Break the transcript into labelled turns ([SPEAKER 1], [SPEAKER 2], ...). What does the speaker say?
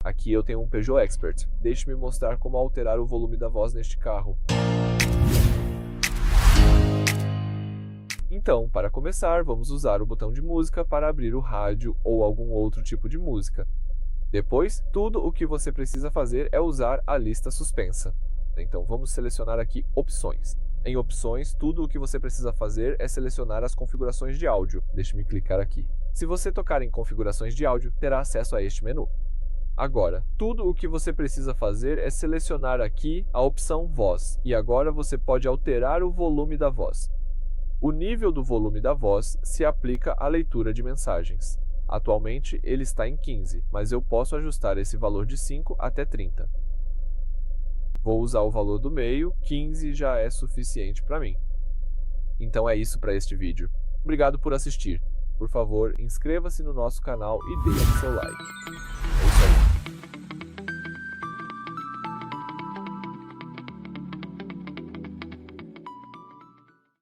[SPEAKER 1] Aqui eu tenho um PEUGEOT Expert. Deixe-me mostrar como alterar o volume da voz neste carro. Então, para começar, vamos usar o botão de música para abrir o rádio ou algum outro tipo de música. Depois, tudo o que você precisa fazer é usar a lista suspensa. Então, vamos selecionar aqui Opções. Em Opções, tudo o que você precisa fazer é selecionar as configurações de áudio. Deixe-me clicar aqui. Se você tocar em Configurações de Áudio, terá acesso a este menu. Agora, tudo o que você precisa fazer é selecionar aqui a opção Voz, e agora você pode alterar o volume da voz. O nível do volume da voz se aplica à leitura de mensagens. Atualmente, ele está em 15, mas eu posso ajustar esse valor de 5 até 30. Vou usar o valor do meio, 15 já é suficiente para mim. Então é isso para este vídeo. Obrigado por assistir. Por favor, inscreva-se no nosso canal e deixe seu like. É isso aí.